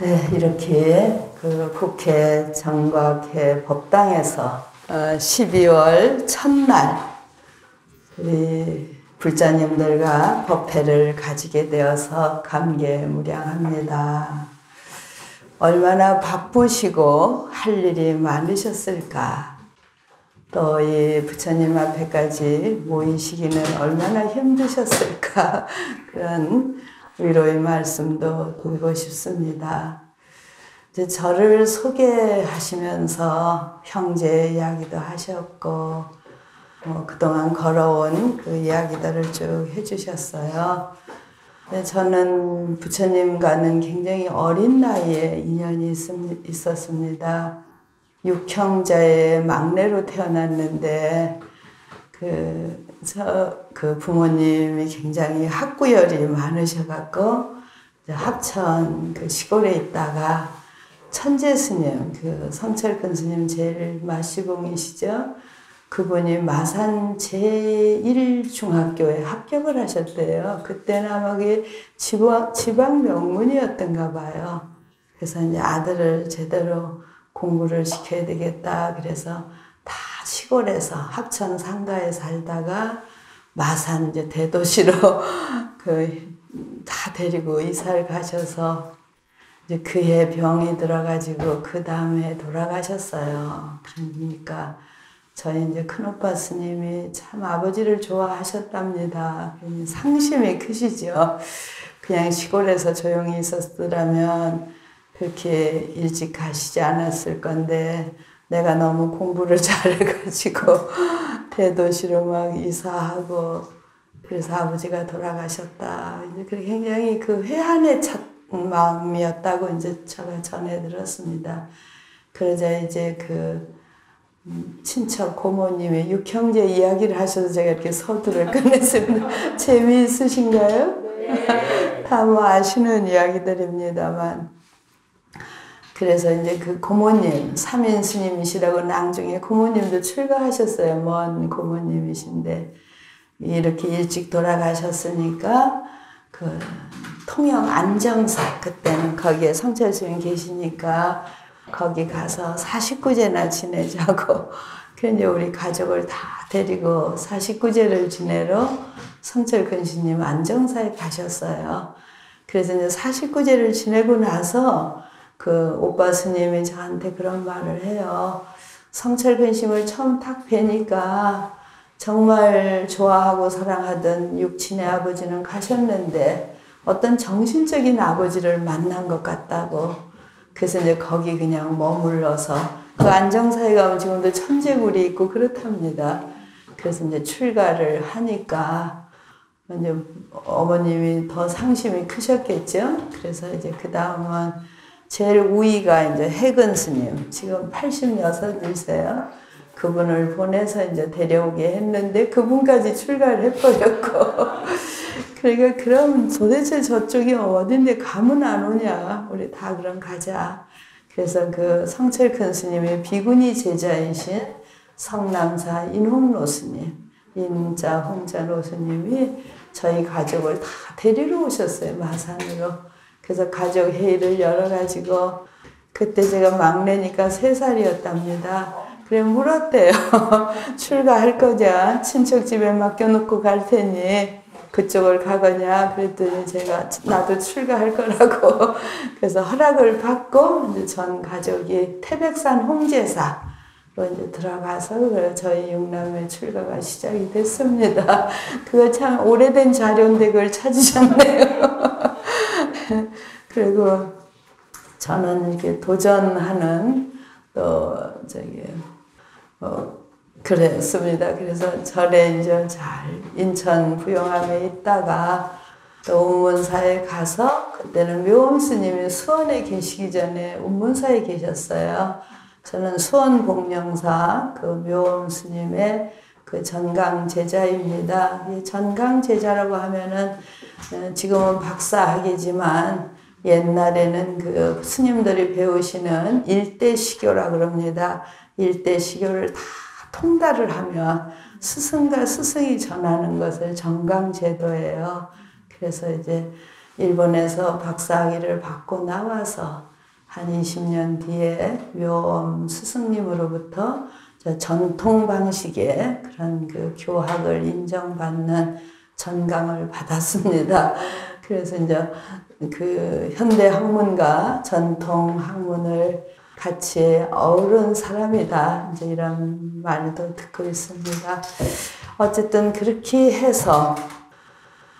네, 이렇게 그 국회 정각회 법당에서 12월 첫날 우리 불자님들과 법회를 가지게 되어서 감개무량합니다. 얼마나 바쁘시고 할 일이 많으셨을까. 또 이 부처님 앞에까지 모이시기는 얼마나 힘드셨을까. 그런 위로의 말씀도 드리고 싶습니다. 이제 저를 소개하시면서 형제 이야기도 하셨고, 그동안 걸어온 그 이야기들을 쭉 해주셨어요. 저는 부처님과는 굉장히 어린 나이에 인연이 있었습니다. 육형제의 막내로 태어났는데, 그 부모님이 굉장히 학구열이 많으셔갖고, 합천 그 시골에 있다가 천재 스님, 그 성철근 스님 제일 마시공이시죠? 그분이 마산 제1중학교에 합격을 하셨대요. 그때는 아마 그게 지방 명문이었던가 봐요. 그래서 이제 아들을 제대로 공부를 시켜야 되겠다. 그래서 다 시골에서 합천 상가에 살다가 마산 이제 대도시로 다 데리고 이사를 가셔서 이제 그해 병이 들어가지고 그 다음에 돌아가셨어요. 그러니까 저희 이제 큰오빠 스님이 참 아버지를 좋아하셨답니다. 상심이 크시죠. 그냥 시골에서 조용히 있었더라면 그렇게 일찍 가시지 않았을 건데 내가 너무 공부를 잘해가지고 대도시로 막 이사하고 그래서 아버지가 돌아가셨다. 이제 굉장히 그 회한의 마음이었다고 이제 제가 전해 들었습니다. 그러자 이제 그 친척 고모님의 육형제 이야기를 하셔서 제가 이렇게 서두를 꺼냈습니다. 재미있으신가요? 네. 다 뭐 아시는 이야기들입니다만. 그래서 이제 그 고모님, 삼인 스님이시라고 낭중에 고모님도 출가하셨어요. 먼 고모님이신데. 이렇게 일찍 돌아가셨으니까, 그 통영 안정사, 그때는 거기에 성철 스님 계시니까, 거기 가서 49제나 지내자고. 그런데 우리 가족을 다 데리고 49제를 지내러 성철 근시님 안정사에 가셨어요. 그래서 이제 49제를 지내고 나서 그 오빠 스님이 저한테 그런 말을 해요. 성철 근심을 처음 딱 뵈니까 정말 좋아하고 사랑하던 육친의 아버지는 가셨는데 어떤 정신적인 아버지를 만난 것 같다고. 그래서 이제 거기 그냥 머물러서 그 안정사에 가면 지금도 천재굴이 있고 그렇답니다. 그래서 이제 출가를 하니까 이제 어머님이 더 상심이 크셨겠죠. 그래서 이제 그 다음은 제일 우위가 이제 해근 스님, 지금 86이세요. 그분을 보내서 이제 데려오게 했는데 그분까지 출가를 해버렸고. 그러니까 그럼 도대체 저쪽이 어딘데 가면 안 오냐. 우리 다 그럼 가자. 그래서 그 성철근 스님의 비구니 제자이신 성남사 인홍로 스님, 인자 홍자 노스님이 저희 가족을 다 데리러 오셨어요. 마산으로. 그래서 가족 회의를 열어가지고 그때 제가 막내니까 3살이었답니다. 그래 물었대요. 출가할 거냐? 친척 집에 맡겨놓고 갈 테니 그쪽을 가거냐? 그랬더니 제가 나도 출가할 거라고. 그래서 허락을 받고 이제 전 가족이 태백산 홍제사로 이제 들어가서 저희 육남의 출가가 시작이 됐습니다. 그거 참 오래된 자료인데 그걸 찾으셨네요. 그리고 저는 이렇게 도전하는 그랬습니다. 그래서 절에 이제 잘 인천 부영암에 있다가 또 운문사에 가서 그때는 묘엄 스님이 수원에 계시기 전에 운문사에 계셨어요. 저는 수원 복령사 그 묘엄 스님의 그 전강 제자입니다. 이 전강 제자라고 하면은 지금은 박사학위지만 옛날에는 그 스님들이 배우시는 일대시교라 그럽니다. 일대시교를 다 통달을 하면 스승과 스승이 전하는 것을 전강제도예요. 그래서 이제 일본에서 박사학위를 받고 나와서 한 20년 뒤에 묘엄 스승님으로부터 전통 방식의 그런 그 교학을 인정받는 전강을 받았습니다. 그래서 이제 그 현대 학문과 전통 학문을 같이 어우른 사람이다. 이제 이런 말도 듣고 있습니다. 어쨌든 그렇게 해서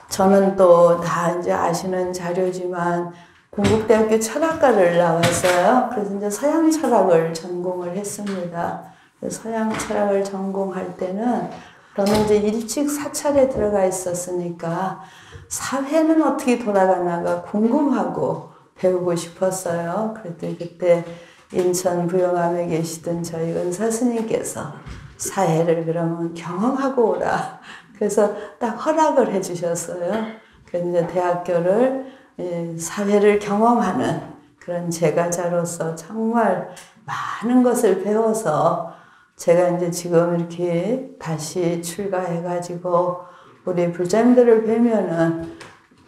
저는 또 다 이제 아시는 자료지만 동국대학교 철학과를 나왔어요. 그래서 이제 서양 철학을 전공을 했습니다. 서양 철학을 전공할 때는 저는 이제 일찍 사찰에 들어가 있었으니까 사회는 어떻게 돌아가나가 궁금하고 배우고 싶었어요. 그랬더니 그때 인천 부영암에 계시던 저희 은사 스님께서 사회를 그러면 경험하고 오라. 그래서 딱 허락을 해주셨어요. 그래서 이제 대학교를 사회를 경험하는 그런 제가자로서 정말 많은 것을 배워서 제가 이제 지금 이렇게 다시 출가해가지고 우리 불자님들을 뵈면은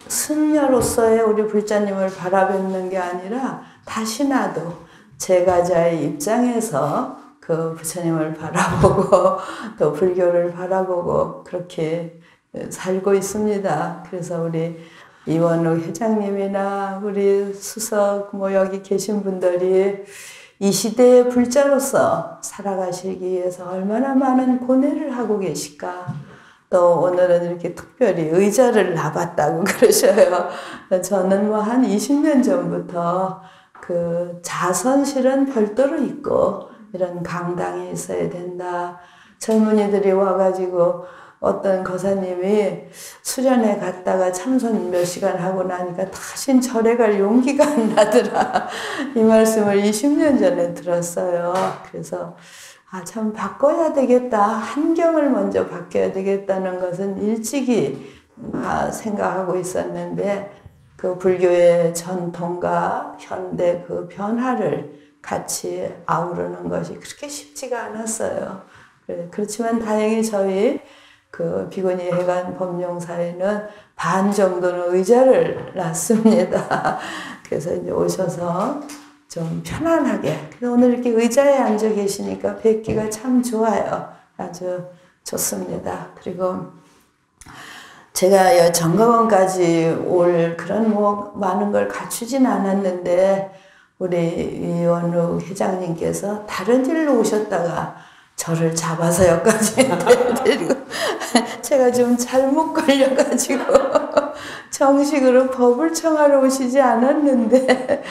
승려로서의 우리 불자님을 바라뵙는 게 아니라 다시 나도 제가자의 입장에서 그 부처님을 바라보고 또 불교를 바라보고 그렇게 살고 있습니다. 그래서 우리 이원욱 회장님이나 우리 수석 뭐 여기 계신 분들이 이 시대의 불자로서 살아가시기 위해서 얼마나 많은 고뇌를 하고 계실까. 또 오늘은 이렇게 특별히 의자를 놔봤다고 그러셔요. 저는 뭐 한 20년 전부터 그 자선실은 별도로 있고 이런 강당이 있어야 된다. 젊은이들이 와가지고 어떤 거사님이 수련회 갔다가 참선 몇 시간 하고 나니까 다신 절에 갈 용기가 안 나더라. 이 말씀을 20년 전에 들었어요. 그래서 참 바꿔야 되겠다. 환경을 먼저 바뀌어야 되겠다는 것은 일찍이 생각하고 있었는데 그 불교의 전통과 현대 그 변화를 같이 아우르는 것이 그렇게 쉽지가 않았어요. 그렇지만 다행히 저희 그 비구니 해관 법룡사에는 반 정도는 의자를 놨습니다. 그래서 이제 오셔서 좀 편안하게. 그래서 오늘 이렇게 의자에 앉아 계시니까 뵙기가 참 좋아요. 아주 좋습니다. 그리고 제가 정가원까지 올 그런 뭐 많은 걸 갖추진 않았는데 우리 이원욱 회장님께서 다른 일로 오셨다가 저를 잡아서 여기까지 데리고 제가 좀 잘못 걸려가지고 정식으로 법을 청하러 오시지 않았는데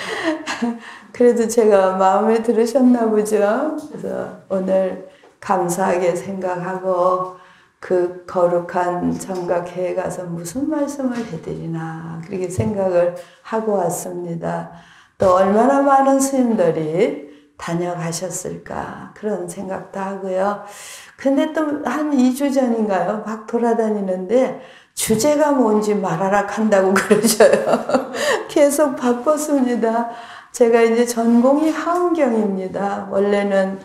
그래도 제가 마음에 들으셨나 보죠. 그래서 오늘 감사하게 생각하고 그 거룩한 정각회에 가서 무슨 말씀을 해드리나 그렇게 생각을 하고 왔습니다. 또 얼마나 많은 스님들이 다녀가셨을까 그런 생각도 하고요. 근데 또 한 2주 전인가요? 막 돌아다니는데 주제가 뭔지 말하라 한다고 그러셔요. 계속 바빴습니다. 제가 이제 전공이 하은경입니다. 원래는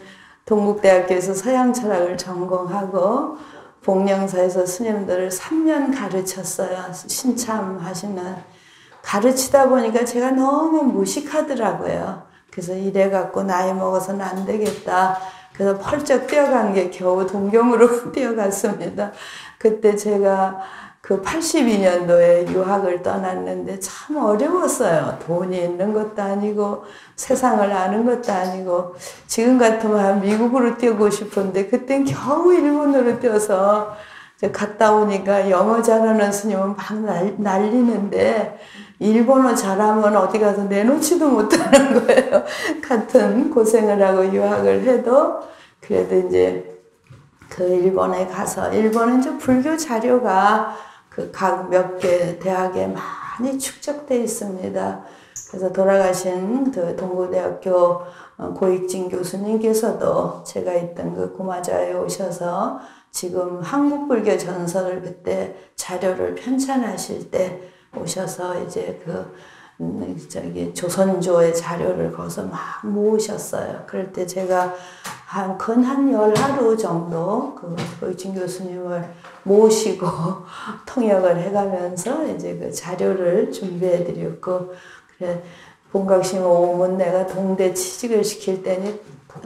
동국대학교에서 서양철학을 전공하고 복령사에서 스님들을 3년 가르쳤어요. 신참하시는. 가르치다 보니까 제가 너무 무식하더라고요. 그래서 이래갖고 나이 먹어서는 안 되겠다. 그래서 펄쩍 뛰어간 게 겨우 동경으로 뛰어갔습니다. 그때 제가 그 82년도에 유학을 떠났는데 참 어려웠어요. 돈이 있는 것도 아니고 세상을 아는 것도 아니고 지금 같으면 미국으로 뛰고 싶은데 그땐 겨우 일본으로 뛰어서 갔다 오니까 영어 잘하는 스님은 막 날리는데 일본어 잘하면 어디 가서 내놓지도 못하는 거예요. 같은 고생을 하고 유학을 해도 그래도 이제 그 일본에 가서 일본은 이제 불교 자료가 그 각 몇 개 대학에 많이 축적되어 있습니다. 그래서 돌아가신 그 동국대학교 고익진 교수님께서도 제가 있던 그 고마자에 오셔서 지금 한국불교 전설을 그때 자료를 편찬하실 때 오셔서 이제 조선조의 자료를 거기서 막 모으셨어요. 그럴 때 제가 한 10하루 정도 그 고익진 교수님을 모시고 통역을 해가면서 이제 그 자료를 준비해 드렸고, 그래, 본각심 오면 내가 동대 취직을 시킬 때니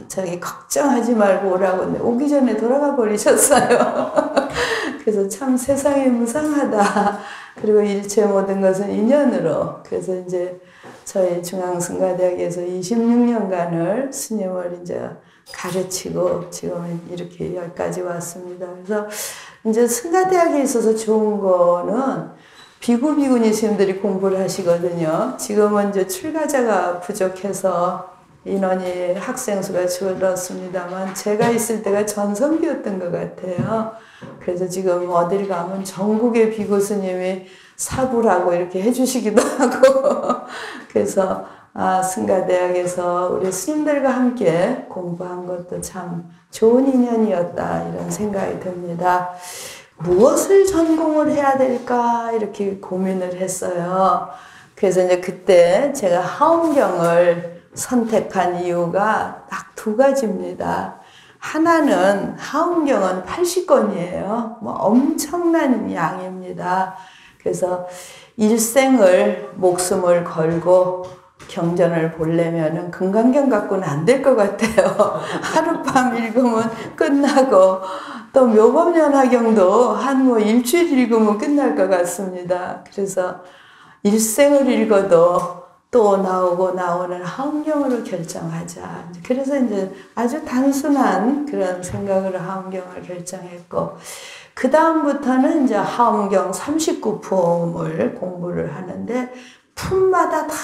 저기 걱정하지 말고 오라고 오기 전에 돌아가 버리셨어요. 그래서 참 세상이 무상하다. 그리고 일체 모든 것은 인연으로. 그래서 이제 저희 중앙승가대학에서 26년간을 스님을 이제 가르치고 지금은 이렇게 여기까지 왔습니다. 그래서 이제 승가대학에 있어서 좋은 거는 비구비구니 스님들이 공부를 하시거든요. 지금은 이제 출가자가 부족해서 인원이 학생 수가 줄었습니다만 제가 있을 때가 전성기였던 것 같아요. 그래서 지금 어딜 가면 전국의 비구 스님이 사부라고 이렇게 해주시기도 하고 그래서 승가대학에서 우리 스님들과 함께 공부한 것도 참 좋은 인연이었다 이런 생각이 듭니다. 무엇을 전공을 해야 될까 이렇게 고민을 했어요. 그래서 이제 그때 제가 하엄경을 선택한 이유가 딱 두 가지입니다. 하나는 하엄경은 80권이에요. 뭐 엄청난 양입니다. 그래서 일생을 목숨을 걸고 경전을 보려면은 금강경 갖고는 안 될 것 같아요. 하룻밤 읽으면 끝나고 또 묘법연화경도 한 뭐 일주일 읽으면 끝날 것 같습니다. 그래서 일생을 읽어도 또 나오고 나오는 하엄경으로 결정하자. 그래서 이제 아주 단순한 그런 생각으로 하엄경을 결정했고, 그 다음부터는 이제 하엄경 39품을 공부를 하는데, 품마다 다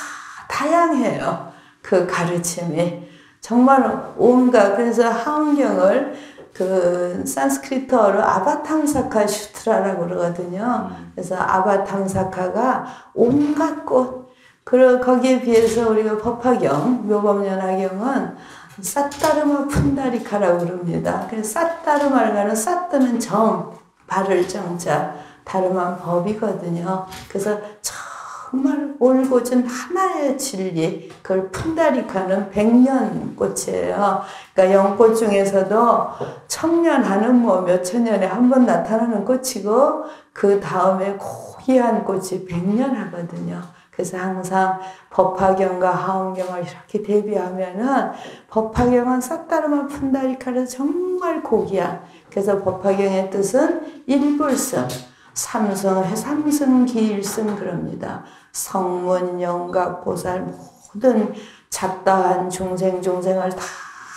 다양해요. 그 가르침이. 정말 온갖, 그래서 하엄경을 그 산스크리트어로 아바탐사카 슈트라라고 그러거든요. 그래서 아바탐사카가 온갖 꽃, 그리고 거기에 비해서 우리가 법화경, 묘법연화경은 사따르마 푼다리카라고 그럽니다. 그래서 사따르마를 사뜨는 정, 바를 정자, 다르만 법이거든요. 그래서 정말 올곧은 하나의 진리, 그걸 푼다리카는 백년꽃이에요. 그러니까 연꽃 중에서도 청년하는 뭐 몇천 년에 한 번 나타나는 꽃이고 그 다음에 고귀한 꽃이 백년 하거든요. 그래서 항상 법화경과 하엄경을 이렇게 대비하면은 법화경은 싹다르마 푼다리카를 정말 고귀한, 그래서 법화경의 뜻은 일불성, 삼성, 해삼승, 기일승 그럽니다. 성문, 영각, 보살 모든 잡다한 중생을 다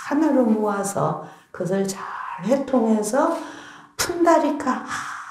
하나로 모아서 그것을 잘 회통해서 푼다리카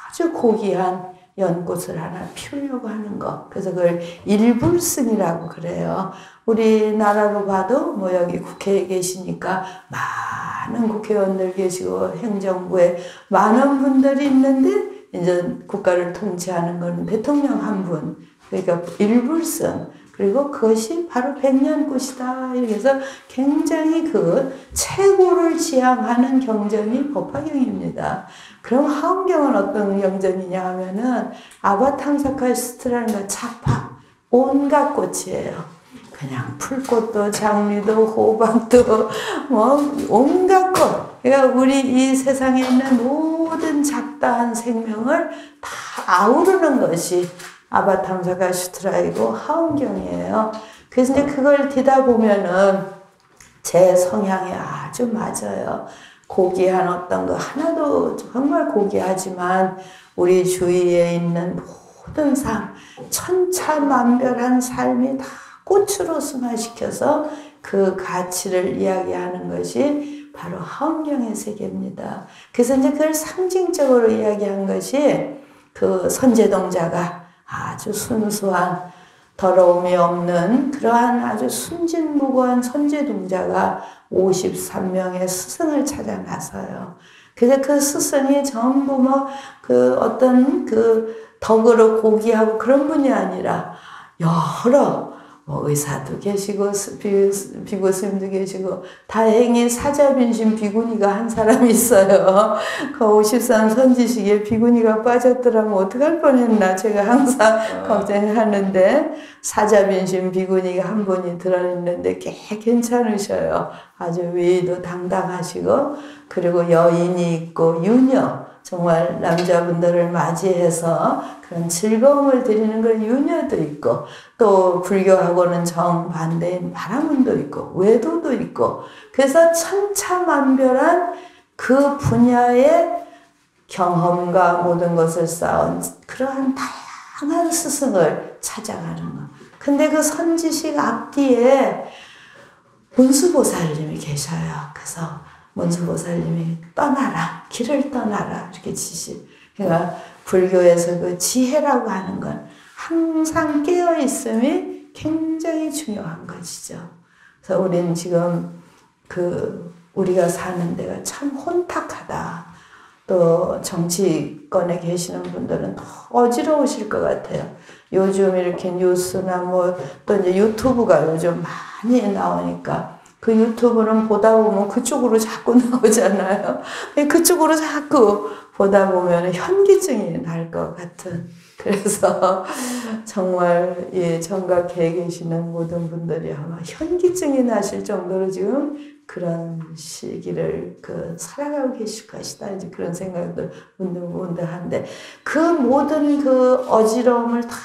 아주 고귀한 연꽃을 하나 피우려고 하는 거. 그래서 그걸 일불승이라고 그래요. 우리나라로 봐도 뭐 여기 국회에 계시니까 많은 국회의원들 계시고 행정부에 많은 분들이 있는데 이제 국가를 통치하는 건 대통령 한 분. 그러니까 일불승. 그리고 그것이 바로 백년꽃이다. 이렇게 해서 굉장히 그 최고를 지향하는 경전이 법화경입니다. 그럼 하엄경은 어떤 경전이냐 하면은 아바탐사카스트라는 거 차파, 온갖 꽃이에요. 그냥 풀꽃도 장미도 호박도 뭐 온갖 꽃. 그러니까 우리 이 세상에 있는 모든 잡다한 생명을 다 아우르는 것이 아바탐사카 슈트라이고 하엄경이에요. 그래서 이제 그걸 듣다 보면은 제 성향에 아주 맞아요. 고귀한 어떤 거 하나도 정말 고귀하지만 우리 주위에 있는 모든 삶, 천차만별한 삶이 다 꽃으로 승화시켜서 그 가치를 이야기하는 것이 바로 하엄경의 세계입니다. 그래서 이제 그걸 상징적으로 이야기한 것이 그 선제동자가 아주 순수한 더러움이 없는 그러한 아주 순진무구한 선제동자가 53명의 스승을 찾아 나서요. 그래서 그 스승이 전부 뭐 그 어떤 그 덕으로 고귀하고 그런 분이 아니라 여러 뭐 의사도 계시고 비구 스님도 계시고 다행히 사자빈신 비구니가 한 사람이 있어요. 그 53 선지식에 비구니가 빠졌더라면 어떡할 뻔했나 제가 항상 걱정하는데 사자빈신 비구니가 한 분이 들어있는데 꽤 괜찮으셔요. 아주 위도 당당하시고, 그리고 여인이 있고 유녀, 정말 남자분들을 맞이해서 그런 즐거움을 드리는 그런 유녀도 있고, 또 불교하고는 정반대인 바라문도 있고 외도도 있고, 그래서 천차만별한 그 분야의 경험과 모든 것을 쌓은 그러한 다양한 스승을 찾아가는 것. 근데 그 선지식 앞뒤에 문수보살님이 계셔요. 그래서 문수보살님이 떠나라, 길을 떠나라 이렇게 그러니까 불교에서 그 지혜라고 하는 건 항상 깨어 있음이 굉장히 중요한 것이죠. 그래서 우리는 지금 우리가 사는 데가 참 혼탁하다. 또 정치권에 계시는 분들은 더 어지러우실 것 같아요. 요즘 이렇게 뉴스나 또 이제 유튜브가 요즘 많이 나오니까 그 유튜브는 보다 보면 그쪽으로 자꾸 나오잖아요. 그쪽으로 자꾸 보다 보면 현기증이 날 것 같은. 그래서 정말 정각회에 계시는 모든 분들이 아마 현기증이 나실 정도로 지금 그런 시기를 살아가고 계실 것이다. 이제 그런 생각도 문득문득 한데, 그 모든 그 어지러움을 다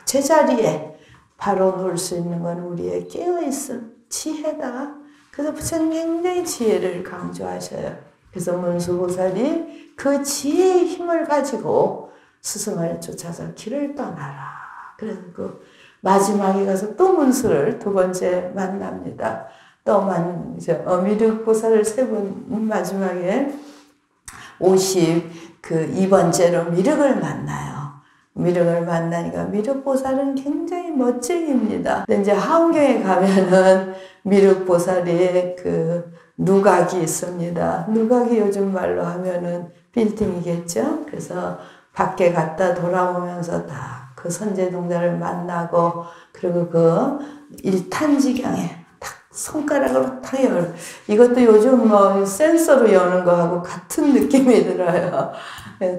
제자리에 바로 놓을 수 있는 건 우리의 깨어있음, 지혜다. 그래서 부처님 굉장히 지혜를 강조하셔요. 그래서 문수보살이 그 지혜의 힘을 가지고 스승을 쫓아서 길을 떠나라. 그래서 그 마지막에 가서 또 문수를 두 번째 만납니다. 미륵보살을 세 번 마지막에 52번째로 미륵을 만나요. 미륵을 만나니까 미륵보살은 굉장히 멋쟁입니다. 근데 이제 하원경에 가면은 미륵보살이 누각이 있습니다. 누각이 요즘 말로 하면은 빌딩이겠죠. 그래서 밖에 갔다 돌아오면서 다 그 선제동자를 만나고, 그리고 그 일탄지경에 딱 손가락으로 탁 이것도 요즘 센서로 여는 거하고 같은 느낌이 들어요.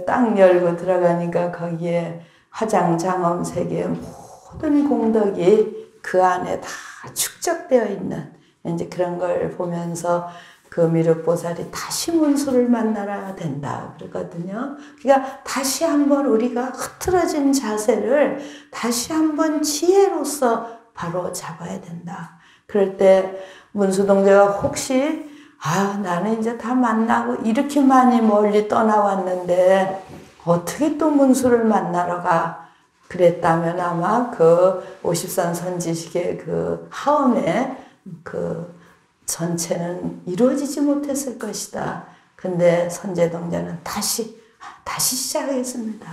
딱 열고 들어가니까 거기에 화장장엄 세계의 모든 공덕이 그 안에 다 축적되어 있는 이제 그런 걸 보면서 그 미륵보살이 다시 문수를 만나야 된다 그러거든요. 그러니까 다시 한번 우리가 흐트러진 자세를 다시 한번 지혜로서 바로 잡아야 된다. 그럴 때 문수동자가 혹시 나는 이제 다 만나고 이렇게 많이 멀리 떠나왔는데 어떻게 또 문수를 만나러 가? 그랬다면 아마 그 53 선지식의 그 하엄의 전체는 이루어지지 못했을 것이다. 근데 선제동자는 다시 시작하겠습니다.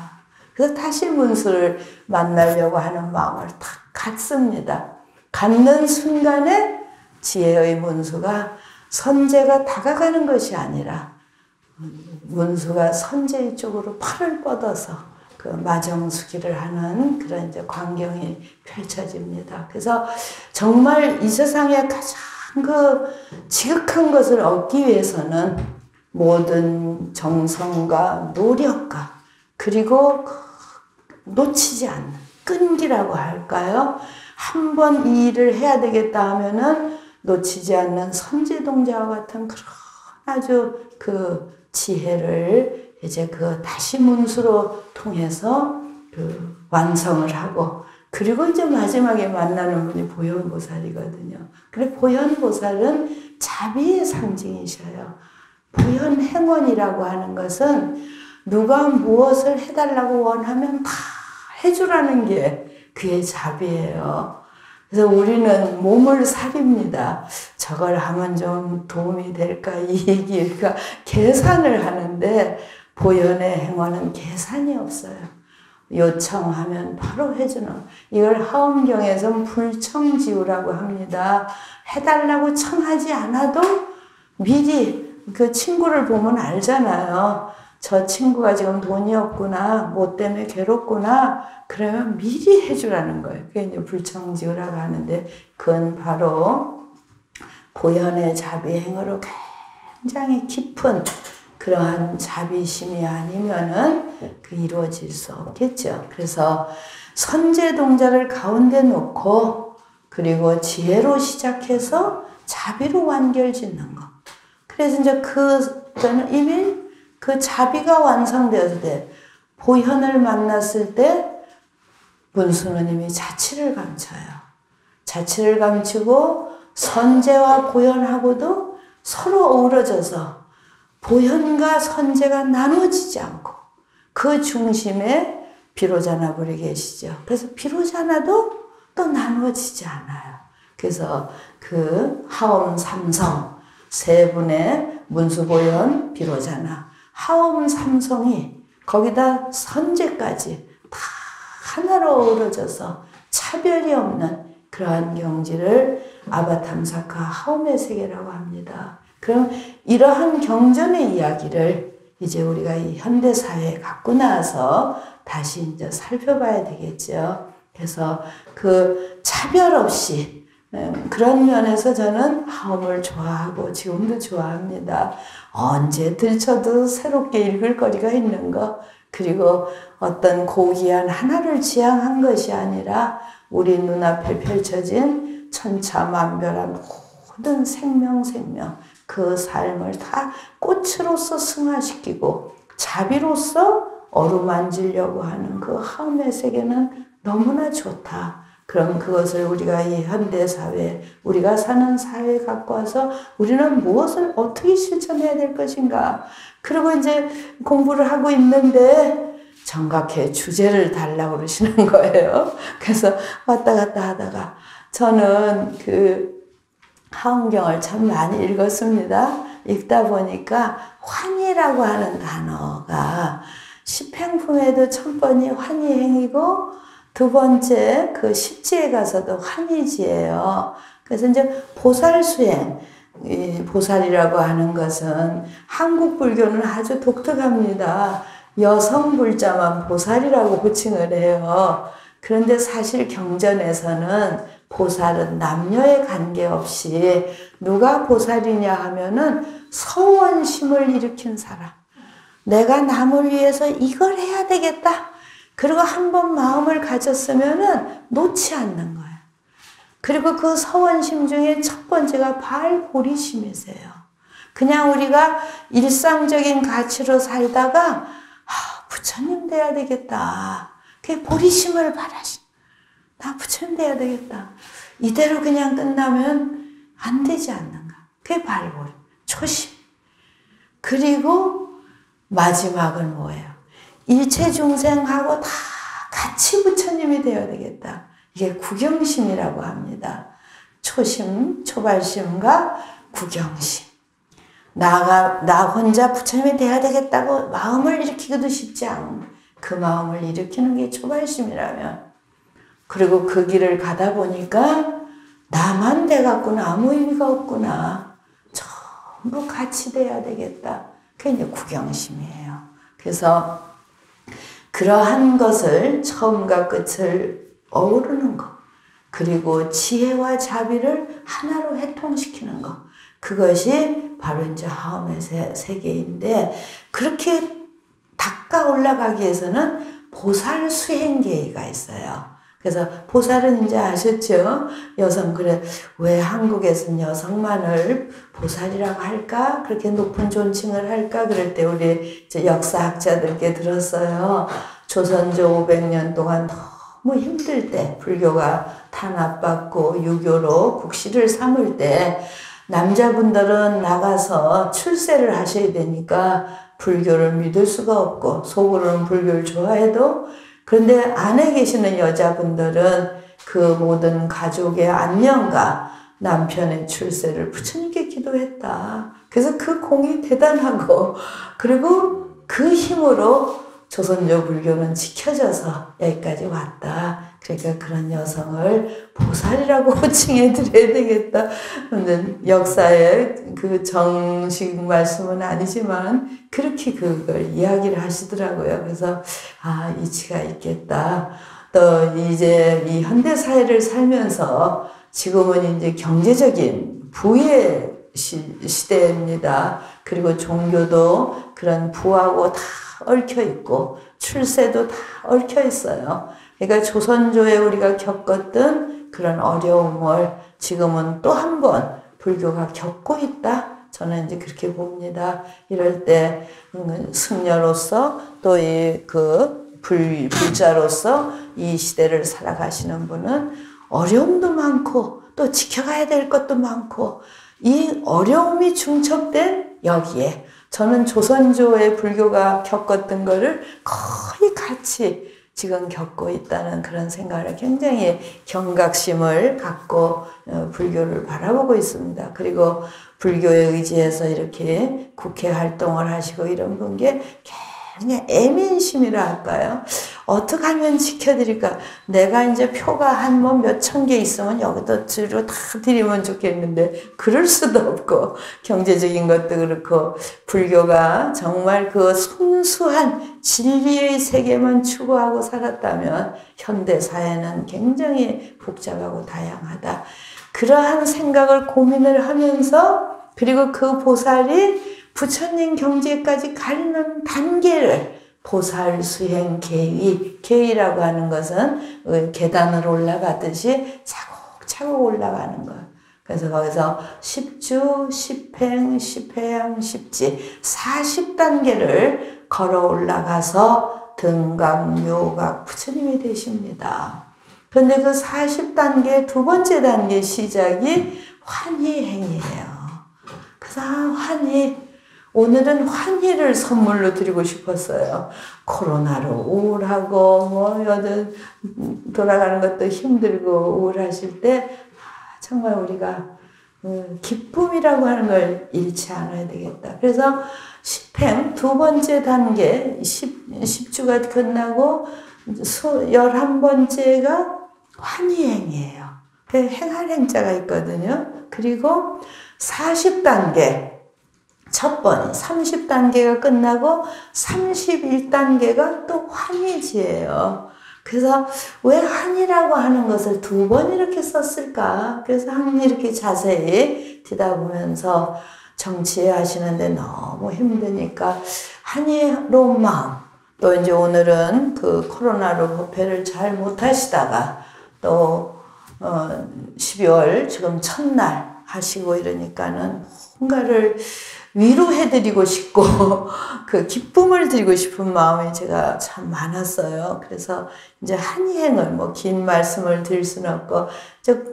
그래서 다시 문수를 만나려고 하는 마음을 딱 갖습니다. 갖는 순간에 지혜의 문수가 선제가 다가가는 것이 아니라 문수가 선제 쪽으로 팔을 뻗어서 그 마정수기를 하는 그런 이제 광경이 펼쳐집니다. 그래서 정말 이 세상에 가장 지극한 것을 얻기 위해서는 모든 정성과 노력과 그리고 놓치지 않는 끈기라고 할까요? 한번 이 일을 해야 되겠다 하면은 놓치지 않는 선제동자와 같은 그런 아주 지혜를 이제 다시 문수로 통해서 완성을 하고, 그리고 이제 마지막에 만나는 분이 보현보살이거든요. 그래 보현보살은 자비의 상징이셔요. 보현행원이라고 하는 것은 누가 무엇을 해달라고 원하면 다 해주라는 게 그의 자비예요. 그래서 우리는 몸을 사립니다. 저걸 하면 좀 도움이 될까, 이익일까 계산을 하는데 보현의 행원은 계산이 없어요. 요청하면 바로 해주는, 이걸 하엄경에서는 불청지우라고 합니다. 해달라고 청하지 않아도 미리 그 친구를 보면 알잖아요. 저 친구가 지금 돈이 없구나, 뭐 때문에 괴롭구나, 그러면 미리 해주라는 거예요. 그게 이제 불청지우라고 하는데, 그건 바로 보현의 자비행으로 굉장히 깊은 그러한 자비심이 아니면은 이루어질 수 없겠죠. 그래서 선제동자를 가운데 놓고, 그리고 지혜로 시작해서 자비로 완결 짓는 거. 그래서 이제 저는 이미 그 자비가 완성되었을 때, 보현을 만났을 때, 문수노님이 자치를 감춰요. 자치를 감추고, 선제와 보현하고도 서로 어우러져서, 보현과 선제가 나눠지지 않고, 그 중심에 비로자나불이 계시죠. 그래서 비로자나도 또 나누어지지 않아요. 그래서 그 하엄 삼성 세 분의 문수보현 비로자나 하엄 삼성이 거기다 선제까지 다 하나로 어우러져서 차별이 없는 그러한 경지를 아바탐사카 하엄의 세계라고 합니다. 그럼 이러한 경전의 이야기를 이제 우리가 이 현대사회에 갖고 나와서 다시 이제 살펴봐야 되겠죠. 그래서 그 차별 없이 그런 면에서 저는 하엄을 좋아하고 지금도 좋아합니다. 언제 들춰도 새롭게 읽을 거리가 있는 거, 그리고 어떤 고귀한 하나를 지향한 것이 아니라 우리 눈앞에 펼쳐진 천차만별한 모든 생명 그 삶을 다 꽃으로서 승화시키고 자비로서 어루만지려고 하는 그 하엄의 세계는 너무나 좋다. 그럼 그것을 우리가 이 현대사회, 우리가 사는 사회에 갖고 와서 우리는 무엇을 어떻게 실천해야 될 것인가. 그리고 이제 공부를 하고 있는데 정각해 주제를 달라고 그러시는 거예요. 그래서 왔다 갔다 하다가 저는 그 하엄경을 참 많이 읽었습니다. 읽다 보니까 환희라고 하는 단어가 십행품에도 첫 번이 환희행이고 두 번째 그 십지에 가서도 환희지예요. 그래서 이제 보살수행, 이 보살이라고 하는 것은 한국 불교는 아주 독특합니다. 여성 불자만 보살이라고 호칭을 해요. 그런데 사실 경전에서는 보살은 남녀에 관계없이 누가 보살이냐 하면은 서원심을 일으킨 사람. 내가 남을 위해서 이걸 해야 되겠다. 그리고 한번 마음을 가졌으면은 놓지 않는 거예요. 그리고 그 서원심 중에 첫 번째가 발보리심이세요. 그냥 우리가 일상적인 가치로 살다가 부처님 돼야 되겠다. 그게 보리심을 바라시. 나 부처님 돼야 되겠다. 이대로 그냥 끝나면 안 되지 않는가. 그게 발보리. 초심. 그리고 마지막은 뭐예요? 일체 중생하고 다 같이 부처님이 되어야 되겠다. 이게 구경심이라고 합니다. 초심, 초발심과 구경심. 나 혼자 부처님이 돼야 되겠다고 마음을 일으키기도 쉽지 않은 그 마음을 일으키는 게 초발심이라면, 그리고 그 길을 가다 보니까 나만 돼갖고는 아무 의미가 없구나. 전부 같이 돼야 되겠다. 그게 이제 구경심이에요. 그래서 그러한 것을 처음과 끝을 어우르는 것, 그리고 지혜와 자비를 하나로 해통시키는 것, 그것이 바로 이제 하엄의 세계인데, 그렇게 닦아 올라가기 위해서는 보살 수행계가 있어요. 그래서 보살은 이제 아셨죠? 여성, 그래, 왜 한국에서는 여성만을 보살이라고 할까? 그렇게 높은 존칭을 할까? 그럴 때 우리 역사학자들께 들었어요. 조선조 500년 동안 너무 힘들 때, 불교가 탄압받고 유교로 국시를 삼을 때, 남자분들은 나가서 출세를 하셔야 되니까 불교를 믿을 수가 없고, 속으로는 불교를 좋아해도, 그런데 안에 계시는 여자분들은 그 모든 가족의 안녕과 남편의 출세를 부처님께 기도했다. 그래서 그 공이 대단하고, 그리고 그 힘으로 조선조 불교는 지켜져서 여기까지 왔다. 그러니까 그런 여성을 보살이라고 호칭해 드려야 되겠다. 역사의 그 정식 말씀은 아니지만 그렇게 그걸 이야기를 하시더라고요. 그래서 이치가 있겠다. 또 이제 이 현대 사회를 살면서 지금은 이제 경제적인 부의 시대입니다. 그리고 종교도 그런 부하고 다 얽혀 있고 출세도 다 얽혀 있어요. 그러니까 조선조에 우리가 겪었던 그런 어려움을 지금은 또 한 번 불교가 겪고 있다. 저는 이제 그렇게 봅니다. 이럴 때 승려로서 또 불자로서 이 시대를 살아가시는 분은 어려움도 많고 또 지켜가야 될 것도 많고 이 어려움이 중첩된 여기에 저는 조선조의 불교가 겪었던 거를 거의 같이 지금 겪고 있다는 그런 생각을 굉장히 경각심을 갖고 불교를 바라보고 있습니다. 그리고 불교에 의지해서 이렇게 국회 활동을 하시고 이런 분께 그냥 애민심이라 할까요? 어떻게 하면 지켜드릴까? 내가 이제 표가 한 뭐 몇천 개 있으면 여기다 주로 다 드리면 좋겠는데 그럴 수도 없고 경제적인 것도 그렇고 불교가 정말 그 순수한 진리의 세계만 추구하고 살았다면 현대 사회는 굉장히 복잡하고 다양하다. 그러한 생각을 고민을 하면서 그리고 그 보살이 부처님 경지까지 가는 단계를 보살 수행 계위라고 하는 것은 계단을 올라가듯이 차곡차곡 올라가는 것. 그래서 거기서 10주, 10행, 10회양, 10지 40단계를 걸어 올라가서 등각, 묘각 부처님이 되십니다. 그런데 그 40단계 두 번째 단계 시작이 환희행이에요. 그래서 환희, 오늘은 환희를 선물로 드리고 싶었어요. 코로나로 우울하고 뭐 여든 돌아가는 것도 힘들고 우울하실 때 정말 우리가 기쁨이라고 하는 걸 잃지 않아야 되겠다. 그래서 10행 두 번째 단계 10주가 끝나고 11번째가 환희행이에요. 그 행할 행자가 있거든요. 그리고 40단계 첫 번, 30단계가 끝나고 31단계가 또 환희지예요. 그래서 왜 환희라고 하는 것을 두 번 이렇게 썼을까? 그래서 항상 이렇게 자세히 뒤다보면서 정치하시는데 너무 힘드니까 환희로운 마음. 또 이제 오늘은 그 코로나로 법회를 잘 못하시다가 또 12월 지금 첫날 하시고 이러니까는 뭔가를 위로해드리고 싶고 그 기쁨을 드리고 싶은 마음이 제가 참 많았어요. 그래서 이제 한이행을 뭐 긴 말씀을 드릴 수는 없고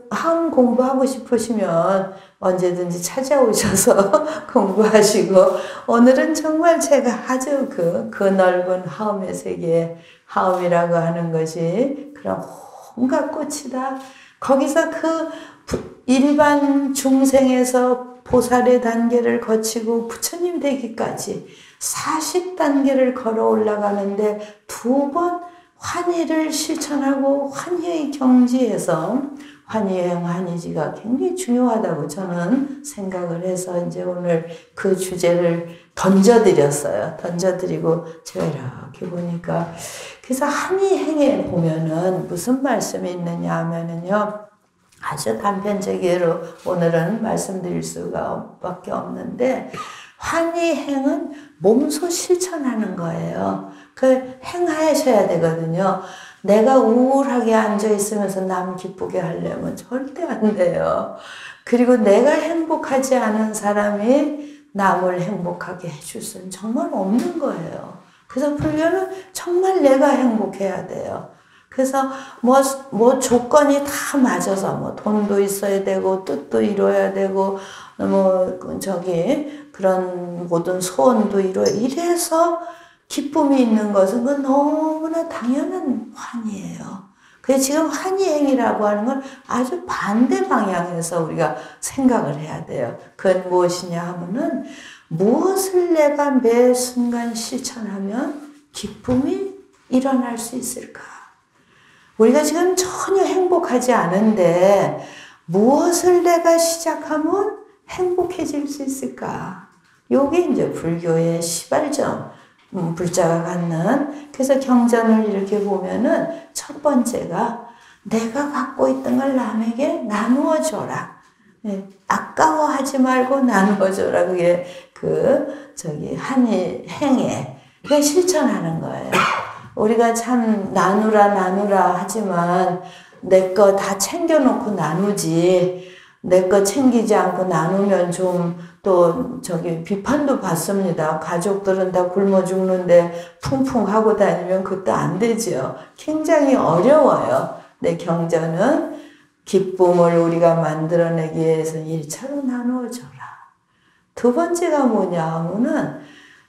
한 공부하고 싶으시면 언제든지 찾아오셔서 공부하시고 오늘은 정말 제가 아주 그 넓은 하음의 세계 하음이라고 하는 것이 그런 온갖 꽃이다. 거기서 그 일반 중생에서 보살의 단계를 거치고 부처님 되기까지 40단계를 걸어 올라가는데 두 번 환희를 실천하고 환희의 경지에서 환희행, 환희지가 굉장히 중요하다고 저는 생각을 해서 이제 오늘 그 주제를 던져드렸어요. 던져드리고 제가 이렇게 보니까 그래서 환희행에 보면은 무슨 말씀이 있느냐 하면은요. 아주 단편적으로 오늘은 말씀드릴 수가 밖에 없는데 환희행은 몸소 실천하는 거예요. 그 행하셔야 되거든요. 내가 우울하게 앉아있으면서 남 기쁘게 하려면 절대 안 돼요. 그리고 내가 행복하지 않은 사람이 남을 행복하게 해줄 수는 정말 없는 거예요. 그래서 불교는 정말 내가 행복해야 돼요. 그래서 뭐 조건이 다 맞아서 뭐 돈도 있어야 되고 뜻도 이뤄야 되고 그런 모든 소원도 이래서 기쁨이 있는 것은 그건 너무나 당연한 환희예요. 그래서 지금 환희행이라고 하는 건 아주 반대 방향에서 우리가 생각을 해야 돼요. 그건 무엇이냐 하면은 무엇을 내가 매 순간 실천하면 기쁨이 일어날 수 있을까? 우리가 지금 전혀 행복하지 않은데 무엇을 내가 시작하면 행복해질 수 있을까? 요게 이제 불교의 시발점, 불자가 갖는. 그래서 경전을 이렇게 보면은 첫 번째가 내가 갖고 있던 걸 남에게 나누어 줘라. 네, 아까워하지 말고 나누어 줘라. 그게 한이 행에 그게 실천하는 거예요. 우리가 참 나누라 하지만 내 거 다 챙겨놓고 나누지 내 거 챙기지 않고 나누면 좀 또 저기 비판도 받습니다. 가족들은 다 굶어 죽는데 풍풍 하고 다니면 그것도 안 되죠. 굉장히 어려워요. 내 경전은 기쁨을 우리가 만들어내기 위해서 1차로 나누어줘라. 두 번째가 뭐냐 하면은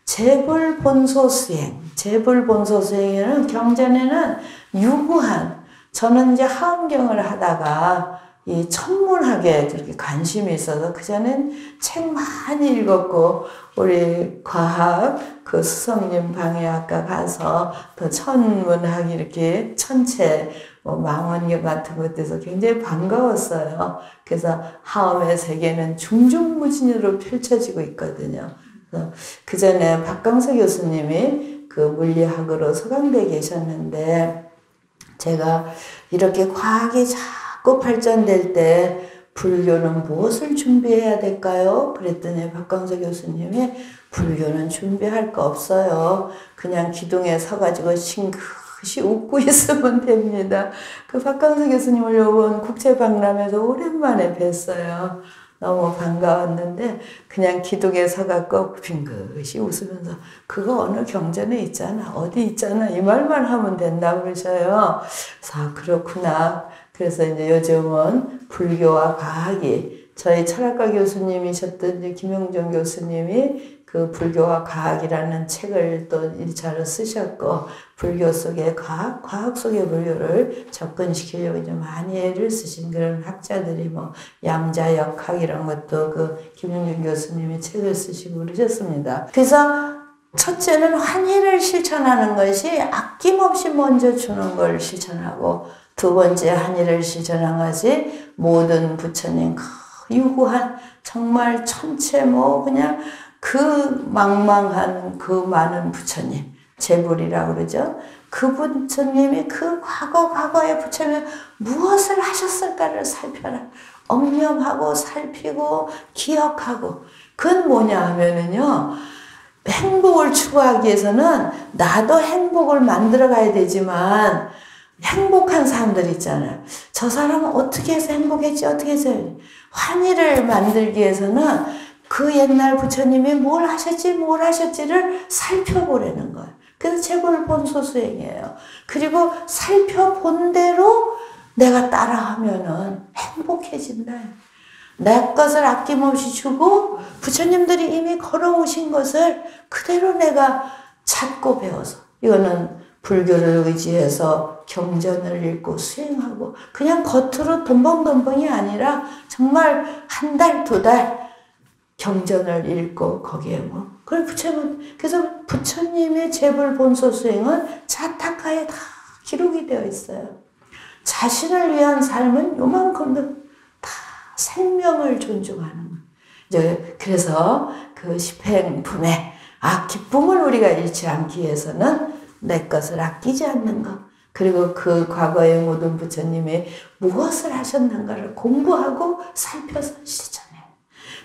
재불 본소 수행. 재불 본소 수행에는 경전에는 유구한, 저는 이제 하엄경을 하다가 이 천문학에 그렇게 관심이 있어서 그전엔 책 많이 읽었고 우리 과학 그 수석님 방에 아까 가서 또 천문학 이렇게 천체 망원경 같은 것에서 굉장히 반가웠어요. 그래서 하엄의 세계는 중중무진으로 펼쳐지고 있거든요. 그 전에 박강서 교수님이 그 물리학으로 서강대에 계셨는데 제가 이렇게 과학이 자꾸 발전될 때 불교는 무엇을 준비해야 될까요? 그랬더니 박강서 교수님이 불교는 준비할 거 없어요. 그냥 기둥에 서가지고 싱긋이 웃고 있으면 됩니다. 그 박강서 교수님을 요번 국제박람회에서 오랜만에 뵀어요. 너무 반가웠는데 그냥 기둥에 서갖고 빙긋이 웃으면서 그거 어느 경전에 있잖아. 어디 있잖아. 이 말만 하면 된다고 그러셔요. 그래서 그렇구나. 그래서 이제 요즘은 불교와 과학이 저희 철학과 교수님이셨던 이제 김영정 교수님이 그 불교와 과학이라는 책을 또 1차로 쓰셨고 불교 속의 과학 속의 불교를 접근시키려고 이제 많이 애를 쓰신 그런 학자들이 뭐 양자역학 이런 것도 그 김영정 교수님이 책을 쓰시고 그러셨습니다. 그래서 첫째는 환희를 실천하는 것이 아낌없이 먼저 주는 걸 실천하고 두 번째 환희를 실천한 것이 모든 부처님 유구한 정말 천체 뭐 그냥 그 망망한 그 많은 부처님 재불이라고 그러죠. 그 부처님이 그 과거의 부처님이 무엇을 하셨을까를 살펴라. 엄념하고 살피고 기억하고 그건 뭐냐 하면은요. 행복을 추구하기 위해서는 나도 행복을 만들어 가야 되지만 행복한 사람들 있잖아요. 저 사람은 어떻게 해서 행복했지? 어떻게 해서 환희를 만들기 위해서는 그 옛날 부처님이 뭘 하셨지를 살펴보라는 거예요. 그래서 재불 본소 수행이에요. 그리고 살펴본 대로 내가 따라하면은 행복해진다. 내 것을 아낌없이 주고 부처님들이 이미 걸어오신 것을 그대로 내가 찾고 배워서 이거는 불교를 의지해서 경전을 읽고 수행하고 그냥 겉으로 덤벙덤벙이 아니라 정말 한 달, 두 달 경전을 읽고 거기에 뭐 그래서 부처님의 재불 본소 수행은 자타카에 다 기록이 되어 있어요. 자신을 위한 삶은 요만큼도 다 생명을 존중하는 거예요. 이제 그래서 그 십행품에 기쁨을 우리가 잃지 않기 위해서는 내 것을 아끼지 않는 것. 그리고 그 과거의 모든 부처님이 무엇을 하셨는가를 공부하고 살펴서 실천해요.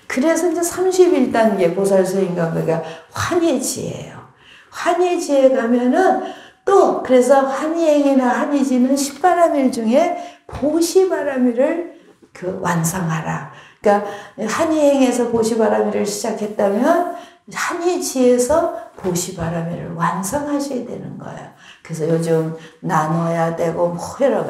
그래서 이제 31단계 보살수행가가 환희지예요. 환희지에 가면은 또 그래서 환희행이나 환희지는 10바람일 중에 보시바람일을 완성하라. 그러니까 환희행에서 보시바람일을 시작했다면 환희지에서 보시바람일을 완성하셔야 되는 거예요. 그래서 요즘 나눠야 되고 뭐 여러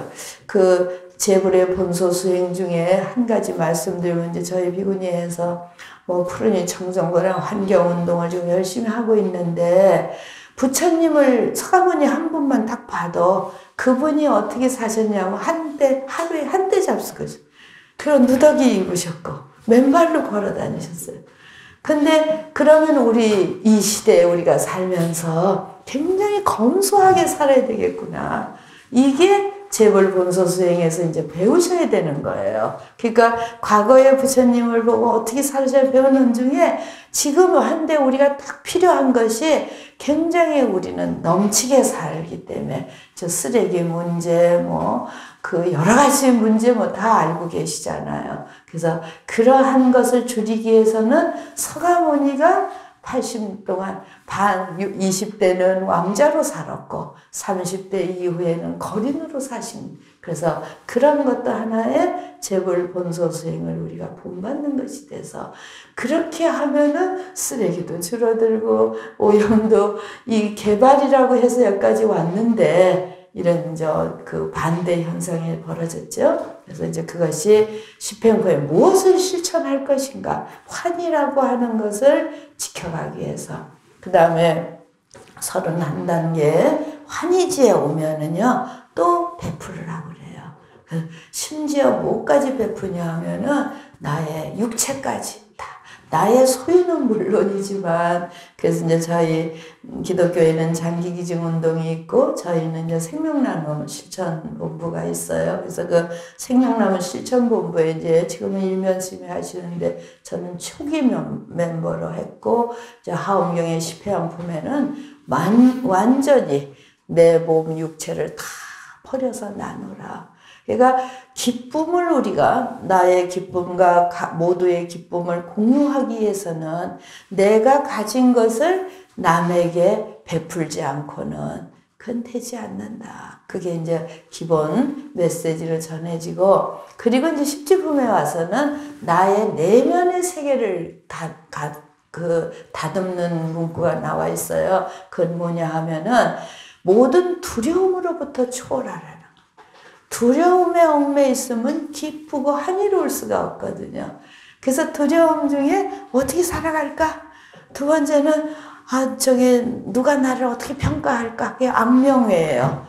그 재불의 본소 수행 중에 한 가지 말씀드리면 이제 저희 비구니에서 뭐 푸르니 청정도랑 환경운동을 지금 열심히 하고 있는데 부처님을 서가모니 한 분만 딱 봐도 그분이 어떻게 사셨냐면 하루에 한 대 잡수거든요. 그런 누더기 입으셨고 맨발로 걸어 다니셨어요. 근데 그러면 우리 이 시대에 우리가 살면서 굉장히 검소하게 살아야 되겠구나. 이게 재불 본소 수행에서 이제 배우셔야 되는 거예요. 그러니까 과거의 부처님을 보고 어떻게 살으셔야 배우는 중에 지금 한데 우리가 딱 필요한 것이 굉장히 우리는 넘치게 살기 때문에 저 쓰레기 문제 그 여러 가지 문제 다 알고 계시잖아요. 그래서 그러한 것을 줄이기 위해서는 서가모니가 80 동안 20대는 왕자로 살았고 30대 이후에는 거린으로 사신, 그래서 그런 것도 하나의 재벌 본소 수행을 우리가 본받는 것이 돼서, 그렇게 하면은 쓰레기도 줄어들고 오염도, 이 개발이라고 해서 여기까지 왔는데 이런 그 반대 현상이 벌어졌죠. 그래서 이제 그것이 집행부에 무엇을 실천할 것인가, 환이라고 하는 것을 지켜가기 위해서. 그 다음에 31단계 환희지에 오면은요 또 베풀으라고 그래요. 심지어 뭐까지 베푸냐 하면은 나의 육체까지 다, 나의 소유는 물론이지만, 그래서 이제 저희 기독교에는 장기기증 운동이 있고 저희는 이제 생명나눔 실천본부가 있어요. 그래서 그 생명나눔 실천본부에 이제 지금은 일면심에 하시는데 저는 초기 멤버로 했고, 이제 하엄경의 집회양품에는 완전히 내 몸 육체를 다 버려서 나누라. 그러니까 기쁨을, 우리가 나의 기쁨과 모두의 기쁨을 공유하기 위해서는 내가 가진 것을 남에게 베풀지 않고는 그건 되지 않는다. 그게 이제 기본 메시지로 전해지고, 그리고 이제 십지품에 와서는 나의 내면의 세계를 다듬는 문구가 나와 있어요. 그건 뭐냐 하면은 모든 두려움으로부터 초월하라. 두려움에 얽매 있으면 기쁘고 한이로울 수가 없거든요. 그래서 두려움 중에 어떻게 살아갈까? 두 번째는 누가 나를 어떻게 평가할까? 그게 악명회예요.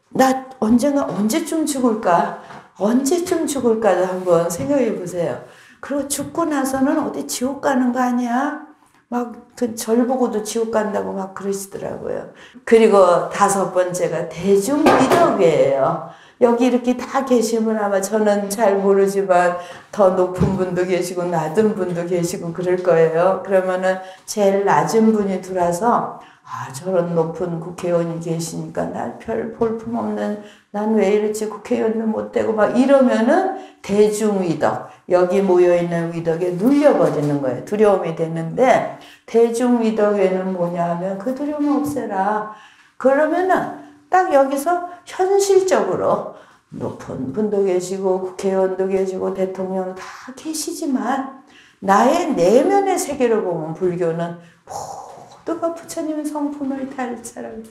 나 언제쯤 죽을까? 언제쯤 죽을까도 한번 생각해 보세요. 그리고 죽고 나서는 어디 지옥 가는 거 아니야? 절 보고도 지옥 간다고 막 그러시더라고요. 그리고 5번째가 대중미덕이에요. 여기 이렇게 다 계시면 아마 저는 잘 모르지만 더 높은 분도 계시고 낮은 분도 계시고 그럴 거예요. 그러면은 제일 낮은 분이 들어와서 저런 높은 국회의원이 계시니까 날 별 볼품없는, 난 왜 이렇지, 국회의원도 못 되고 막 이러면은 대중위덕, 여기 모여있는 위덕에 눌려버리는 거예요. 두려움이 되는데, 대중위덕에는 뭐냐 하면 그 두려움 없애라. 그러면은 딱 여기서 현실적으로 높은 분도 계시고 국회의원도 계시고 대통령 다 계시지만 나의 내면의 세계로 보면 불교는 모두가 부처님의 성품을 다룰 사람,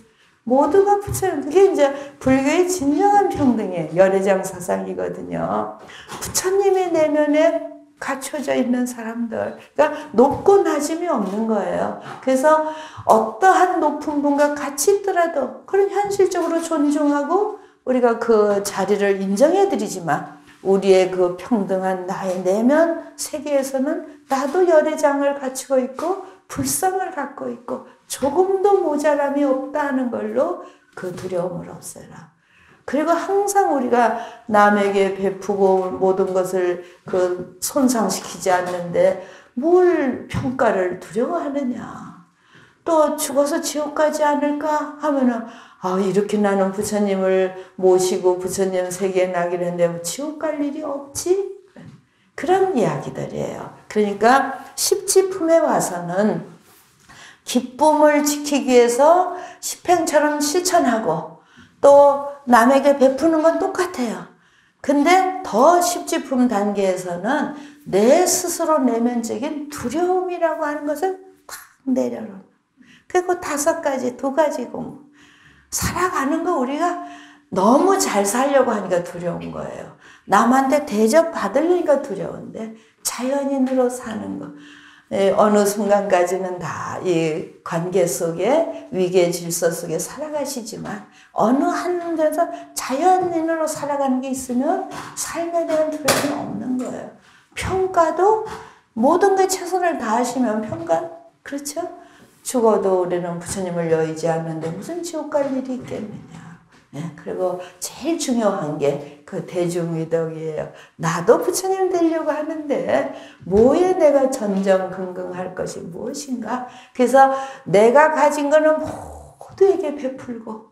모두가 부처님, 그게 이제 불교의 진정한 평등이에요. 열애장 사상이거든요. 부처님의 내면에 갖춰져 있는 사람들, 그러니까 높고 낮음이 없는 거예요. 그래서 어떠한 높은 분과 같이 있더라도 그런 현실적으로 존중하고 우리가 그 자리를 인정해 드리지만, 우리의 그 평등한 나의 내면 세계에서는 나도 열애장을 갖추고 있고 불성을 갖고 있고 조금도 모자람이 없다 하는 걸로 그 두려움을 없애라. 그리고 항상 우리가 남에게 베푸고 모든 것을 손상시키지 않는데 뭘 평가를 두려워하느냐. 또 죽어서 지옥 가지 않을까 하면은 이렇게 나는 부처님을 모시고 부처님 세계에 나기로 했는데 지옥 갈 일이 없지? 그런 이야기들이에요. 그러니까 십지품에 와서는 기쁨을 지키기 위해서 십행처럼 실천하고 또 남에게 베푸는 건 똑같아요. 근데 더 십지품 단계에서는 내 스스로 내면적인 두려움이라고 하는 것을 탁 내려놓는. 그리고 5가지, 2가지 공부. 살아가는 거 우리가 너무 잘 살려고 하니까 두려운 거예요. 남한테 대접받으려니까 두려운데 자연인으로 사는 거. 어느 순간까지는 다 이 관계 속에 위계 질서 속에 살아가시지만 어느 한 데서 자연인으로 살아가는 게 있으면 삶에 대한 두려움이 없는 거예요. 평가도 모든 게 최선을 다하시면 평가, 그렇죠? 죽어도 우리는 부처님을 여의지 않는데 무슨 지옥 갈 일이 있겠느냐. 그리고 제일 중요한 게 그 대중위덕이에요. 나도 부처님 되려고 하는데 뭐에 내가 전전긍긍할 것이 무엇인가? 그래서 내가 가진 거는 모두에게 베풀고,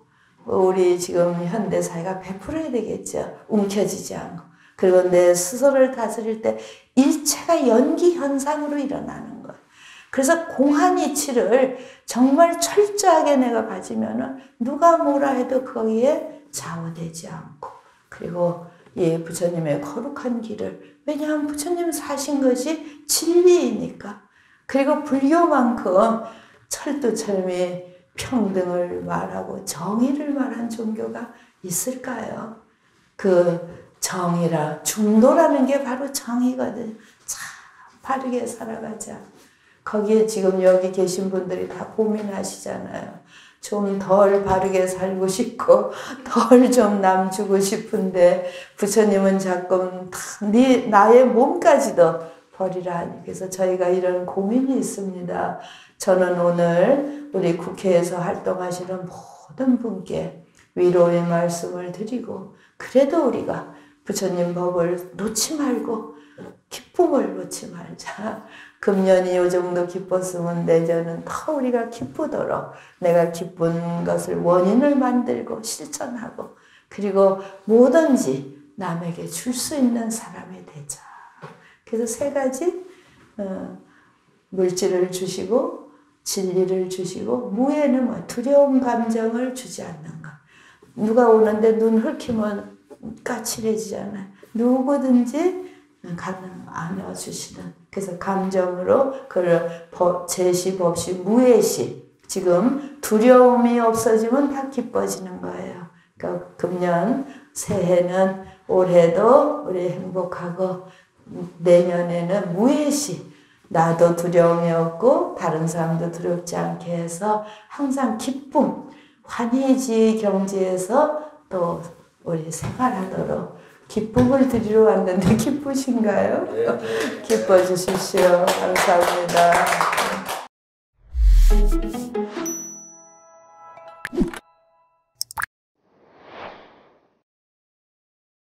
우리 지금 현대사회가 베풀어야 되겠죠. 움켜쥐지 않고. 그리고 내 스스로를 다스릴 때 일체가 연기 현상으로 일어나는 거예요. 그래서 공한 이치를 정말 철저하게 내가 가지면은 누가 뭐라 해도 거기에 좌우되지 않고, 그리고 이 부처님의 거룩한 길을, 왜냐하면 부처님 사신 것이 진리이니까. 그리고 불교만큼 철두철미 평등을 말하고 정의를 말한 종교가 있을까요? 그 정의라, 중도라는 게 바로 정의거든. 참 바르게 살아가자. 거기에 지금 여기 계신 분들이 다 고민하시잖아요. 좀 덜 바르게 살고 싶고 덜 좀 남주고 싶은데 부처님은 자꾸 나의 몸까지도 버리라. 그래서 저희가 이런 고민이 있습니다. 저는 오늘 우리 국회에서 활동하시는 모든 분께 위로의 말씀을 드리고, 그래도 우리가 부처님 법을 놓지 말고 기쁨을 놓지 말자. 금년이 이 정도 기뻤으면 내년은 더 우리가 기쁘도록 내가 기쁜 것을 원인을 만들고 실천하고, 그리고 뭐든지 남에게 줄 수 있는 사람이 되자. 그래서 세 가지, 물질을 주시고 진리를 주시고, 무에는 뭐 두려움 감정을 주지 않는 것. 누가 오는데 눈 흑히면 까칠해지잖아요. 누구든지 안아주시는, 그래서 감정으로 그걸 제시 법시 무예시, 지금 두려움이 없어지면 다 기뻐지는 거예요. 그러니까 금년 새해는 올해도 우리 행복하고 내년에는 무예시, 나도 두려움이 없고 다른 사람도 두렵지 않게 해서 항상 기쁨, 환희지 경지에서 또 우리 생활하도록 기쁨을 드리러 왔는데 기쁘신가요? 네. 기뻐 주십시오. 감사합니다.